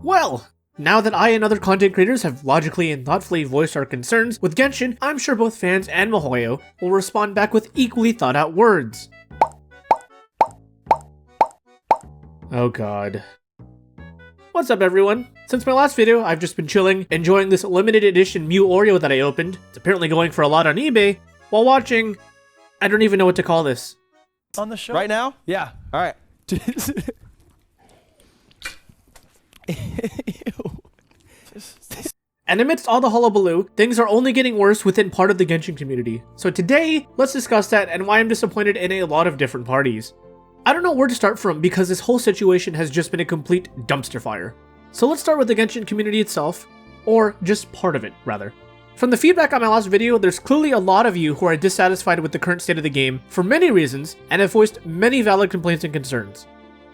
Well, now that I and other content creators have logically and thoughtfully voiced our concerns with Genshin, I'm sure both fans and Mihoyo will respond back with equally thought out words. Oh god. What's up everyone? Since my last video, I've just been chilling, enjoying this limited edition Mihoyo that I opened. It's apparently going for a lot on eBay, while watching... I don't even know what to call this. On the show? Right now? Yeah. Alright. And amidst all the hullabaloo, things are only getting worse within part of the Genshin community. So today, let's discuss that and why I'm disappointed in a lot of different parties. I don't know where to start from because this whole situation has just been a complete dumpster fire. So let's start with the Genshin community itself, or just part of it, rather. From the feedback on my last video, there's clearly a lot of you who are dissatisfied with the current state of the game for many reasons and have voiced many valid complaints and concerns.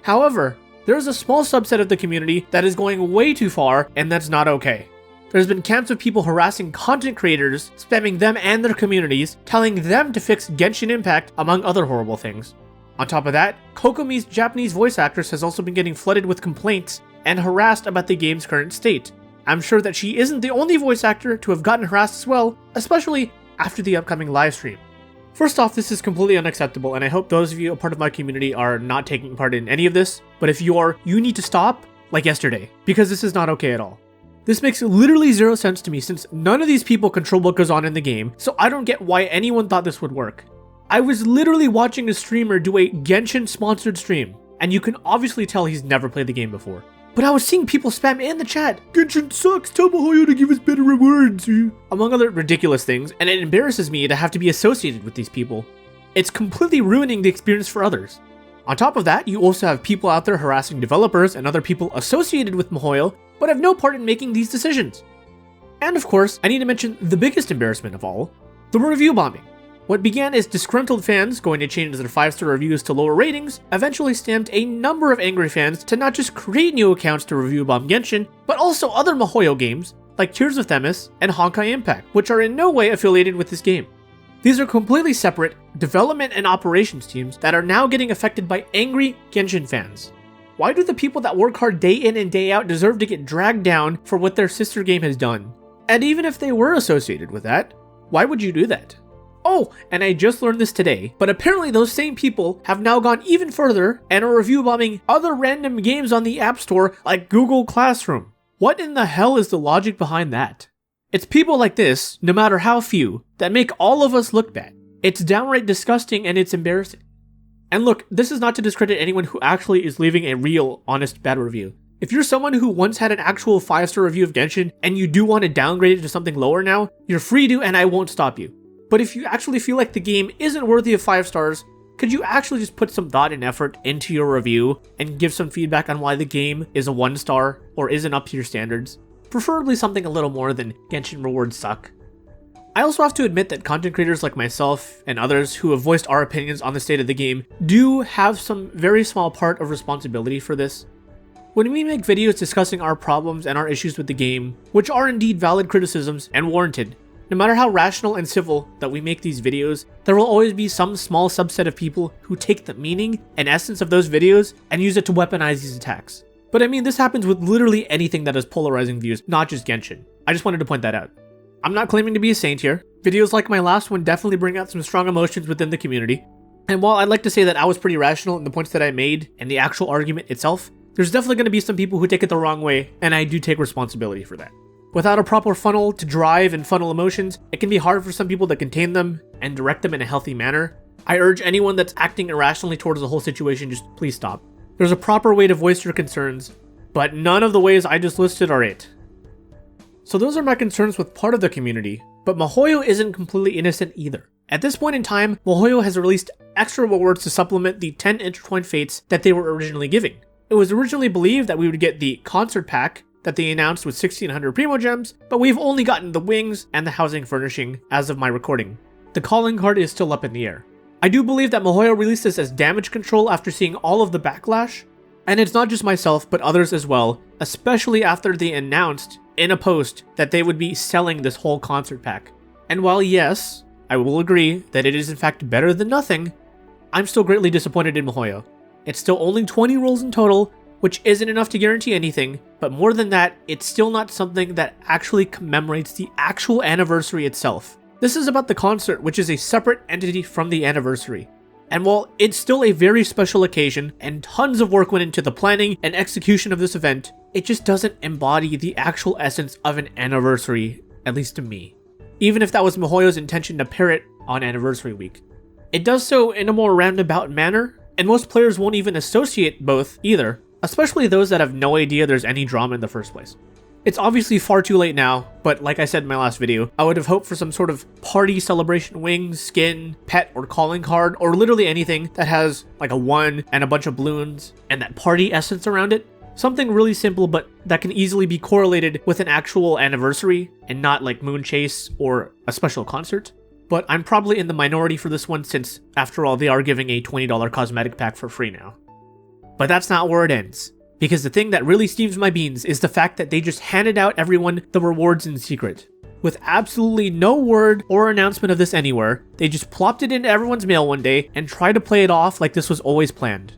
However, there is a small subset of the community that is going way too far, and that's not okay. There's been camps of people harassing content creators, spamming them and their communities, telling them to fix Genshin Impact, among other horrible things. On top of that, Kokomi's Japanese voice actress has also been getting flooded with complaints and harassed about the game's current state. I'm sure that she isn't the only voice actor to have gotten harassed as well, especially after the upcoming livestream. First off, this is completely unacceptable, and I hope those of you a part of my community are not taking part in any of this, but if you are, you need to stop, like yesterday, because this is not okay at all. This makes literally zero sense to me since none of these people control what goes on in the game, so I don't get why anyone thought this would work. I was literally watching a streamer do a Genshin sponsored stream, and you can obviously tell he's never played the game before. But I was seeing people spam in the chat, "Genshin sucks, tell Mihoyo to give us better rewards," among other ridiculous things, and it embarrasses me to have to be associated with these people. It's completely ruining the experience for others. On top of that, you also have people out there harassing developers and other people associated with Mihoyo, but have no part in making these decisions. And of course, I need to mention the biggest embarrassment of all, the review bombing. What began as disgruntled fans going to change their 5-star reviews to lower ratings eventually stamped a number of angry fans to not just create new accounts to review bomb Genshin, but also other Mihoyo games like Tears of Themis and Honkai Impact, which are in no way affiliated with this game. These are completely separate development and operations teams that are now getting affected by angry Genshin fans. Why do the people that work hard day in and day out deserve to get dragged down for what their sister game has done? And even if they were associated with that, why would you do that? Oh, and I just learned this today, but apparently those same people have now gone even further and are review bombing other random games on the App Store like Google Classroom. What in the hell is the logic behind that? It's people like this, no matter how few, that make all of us look bad. It's downright disgusting and it's embarrassing. And look, this is not to discredit anyone who actually is leaving a real, honest bad review. If you're someone who once had an actual 5-star review of Genshin and you do want to downgrade it to something lower now, you're free to and I won't stop you. But if you actually feel like the game isn't worthy of 5 stars, could you actually just put some thought and effort into your review and give some feedback on why the game is a 1-star or isn't up to your standards? Preferably something a little more than Genshin rewards suck. I also have to admit that content creators like myself and others who have voiced our opinions on the state of the game do have some very small part of responsibility for this. When we make videos discussing our problems and our issues with the game, which are indeed valid criticisms and warranted, no matter how rational and civil that we make these videos, there will always be some small subset of people who take the meaning and essence of those videos and use it to weaponize these attacks. But I mean, this happens with literally anything that has polarizing views, not just Genshin. I just wanted to point that out. I'm not claiming to be a saint here. Videos like my last one definitely bring out some strong emotions within the community. And while I'd like to say that I was pretty rational in the points that I made and the actual argument itself, there's definitely going to be some people who take it the wrong way, and I do take responsibility for that. Without a proper funnel to drive and funnel emotions, it can be hard for some people to contain them and direct them in a healthy manner. I urge anyone that's acting irrationally towards the whole situation, just please stop. There's a proper way to voice your concerns, but none of the ways I just listed are it. So those are my concerns with part of the community, but Mihoyo isn't completely innocent either. At this point in time, Mihoyo has released extra rewards to supplement the 10 intertwined fates that they were originally giving. It was originally believed that we would get the concert pack that they announced with 1600 Primo Gems, but we've only gotten the wings and the housing furnishing as of my recording. The calling card is still up in the air. I do believe that Mihoyo released this as damage control after seeing all of the backlash, and it's not just myself but others as well, especially after they announced in a post that they would be selling this whole concert pack. And while yes, I will agree that it is in fact better than nothing, I'm still greatly disappointed in Mihoyo. It's still only 20 rolls in total, which isn't enough to guarantee anything, but more than that, it's still not something that actually commemorates the actual anniversary itself. This is about the concert, which is a separate entity from the anniversary. And while it's still a very special occasion, and tons of work went into the planning and execution of this event, it just doesn't embody the actual essence of an anniversary, at least to me. Even if that was Mihoyo's intention to pair it on anniversary week. It does so in a more roundabout manner, and most players won't even associate both either, especially those that have no idea there's any drama in the first place. It's obviously far too late now, but like I said in my last video, I would have hoped for some sort of party celebration wing, skin, pet, or calling card, or literally anything that has like a 1 and a bunch of balloons and that party essence around it. Something really simple, but that can easily be correlated with an actual anniversary and not like Moon Chase or a special concert. But I'm probably in the minority for this one since, after all, they are giving a $20 cosmetic pack for free now. But that's not where it ends. Because the thing that really steams my beans is the fact that they just handed out everyone the rewards in secret. With absolutely no word or announcement of this anywhere, they just plopped it into everyone's mail one day and tried to play it off like this was always planned.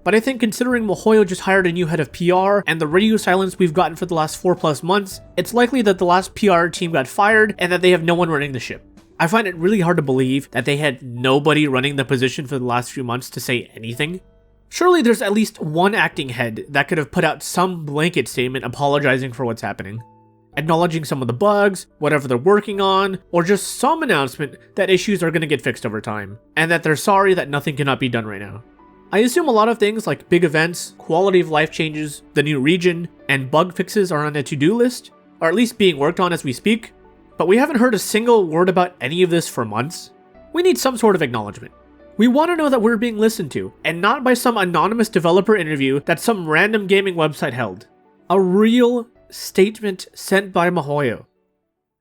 But I think considering Mihoyo just hired a new head of PR and the radio silence we've gotten for the last 4+ months, it's likely that the last PR team got fired and that they have no one running the ship. I find it really hard to believe that they had nobody running the position for the last few months to say anything. Surely there's at least one acting head that could have put out some blanket statement apologizing for what's happening, acknowledging some of the bugs, whatever they're working on, or just some announcement that issues are going to get fixed over time, and that they're sorry that nothing cannot be done right now. I assume a lot of things like big events, quality of life changes, the new region, and bug fixes are on a to-do list, or at least being worked on as we speak, but we haven't heard a single word about any of this for months. We need some sort of acknowledgement. We want to know that we're being listened to, and not by some anonymous developer interview that some random gaming website held. A real statement sent by Mihoyo.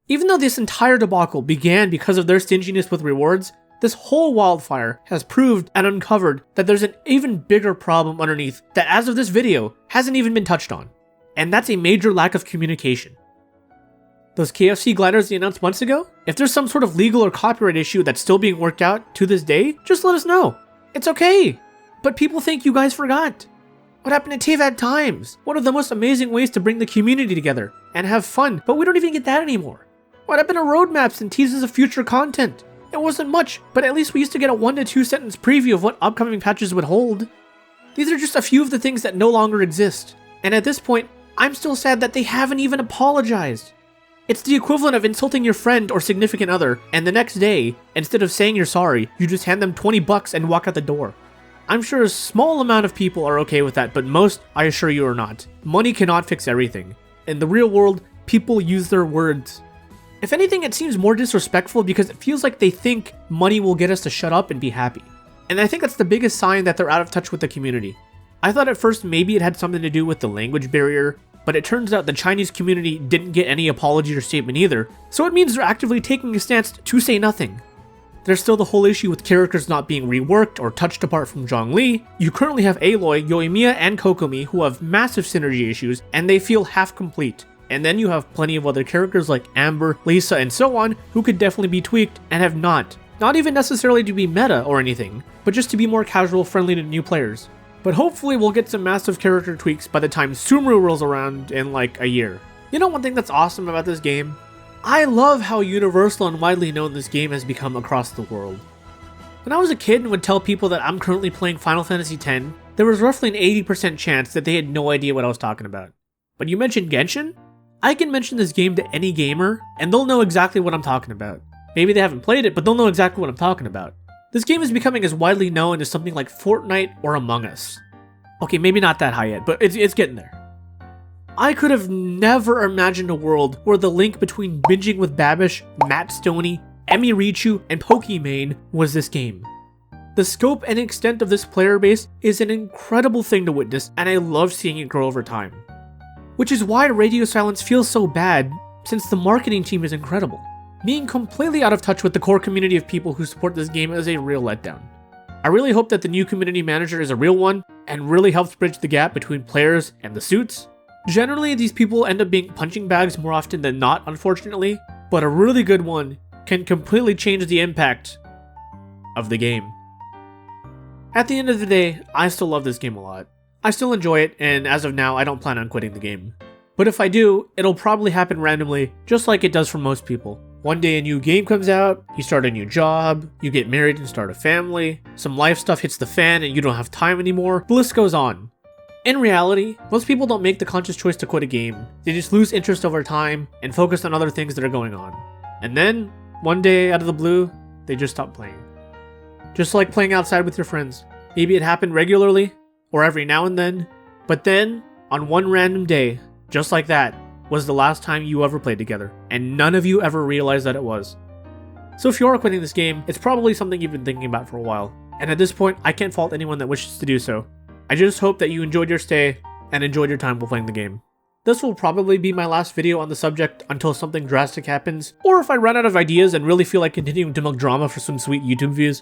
Even though this entire debacle began because of their stinginess with rewards, this whole wildfire has proved and uncovered that there's an even bigger problem underneath that as of this video hasn't even been touched on. And that's a major lack of communication. Those KFC gliders they announced months ago? If there's some sort of legal or copyright issue that's still being worked out to this day, just let us know. It's okay. But people think you guys forgot. What happened to TVAD Times? One of the most amazing ways to bring the community together and have fun, but we don't even get that anymore. What happened to roadmaps and teases of future content? It wasn't much, but at least we used to get a 1 to 2 sentence preview of what upcoming patches would hold. These are just a few of the things that no longer exist. And at this point, I'm still sad that they haven't even apologized. It's the equivalent of insulting your friend or significant other, and the next day, instead of saying you're sorry, you just hand them $20 and walk out the door. I'm sure a small amount of people are okay with that, but most, I assure you, are not. Money cannot fix everything. In the real world, people use their words. If anything, it seems more disrespectful because it feels like they think money will get us to shut up and be happy. And I think that's the biggest sign that they're out of touch with the community. I thought at first maybe it had something to do with the language barrier, but it turns out the Chinese community didn't get any apology or statement either, so it means they're actively taking a stance to say nothing. There's still the whole issue with characters not being reworked or touched apart from Zhongli. You currently have Aloy, Yoimiya, and Kokomi who have massive synergy issues, and they feel half complete. And then you have plenty of other characters like Amber, Lisa, and so on who could definitely be tweaked and have not. Not even necessarily to be meta or anything, but just to be more casual friendly to new players. But hopefully we'll get some massive character tweaks by the time Sumru rolls around in like a year. You know one thing that's awesome about this game? I love how universal and widely known this game has become across the world. When I was a kid and would tell people that I'm currently playing Final Fantasy X, there was roughly an 80% chance that they had no idea what I was talking about. But you mentioned Genshin? I can mention this game to any gamer, and they'll know exactly what I'm talking about. Maybe they haven't played it, but they'll know exactly what I'm talking about. This game is becoming as widely known as something like Fortnite or Among Us. Okay, maybe not that high yet, but it's getting there. I could have never imagined a world where the link between binging with Babish, Matt Stoney, Emi Richu, and Pokimane was this game. The scope and extent of this player base is an incredible thing to witness, and I love seeing it grow over time. Which is why radio silence feels so bad, since the marketing team is incredible. Being completely out of touch with the core community of people who support this game is a real letdown. I really hope that the new community manager is a real one, and really helps bridge the gap between players and the suits. Generally, these people end up being punching bags more often than not, unfortunately, but a really good one can completely change the impact of the game. At the end of the day, I still love this game a lot. I still enjoy it, and as of now, I don't plan on quitting the game. But if I do, it'll probably happen randomly, just like it does for most people. One day a new game comes out, you start a new job, you get married and start a family, some life stuff hits the fan and you don't have time anymore, the list goes on. In reality, most people don't make the conscious choice to quit a game, they just lose interest over time and focus on other things that are going on. And then, one day out of the blue, they just stop playing. Just like playing outside with your friends. Maybe it happened regularly, or every now and then, but then, on one random day, just like that, was the last time you ever played together, and none of you ever realized that it was. So if you are quitting this game, it's probably something you've been thinking about for a while, and at this point, I can't fault anyone that wishes to do so. I just hope that you enjoyed your stay, and enjoyed your time while playing the game. This will probably be my last video on the subject until something drastic happens, or if I run out of ideas and really feel like continuing to milk drama for some sweet YouTube views.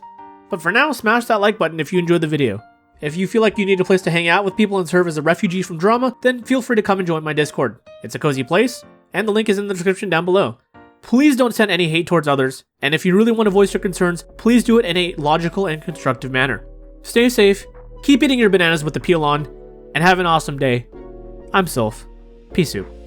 But for now, smash that like button if you enjoyed the video. If you feel like you need a place to hang out with people and serve as a refugee from drama, then feel free to come and join my Discord. It's a cozy place, and the link is in the description down below. Please don't send any hate towards others, and if you really want to voice your concerns, please do it in a logical and constructive manner. Stay safe, keep eating your bananas with the peel on, and have an awesome day. I'm Sylph. Peace out.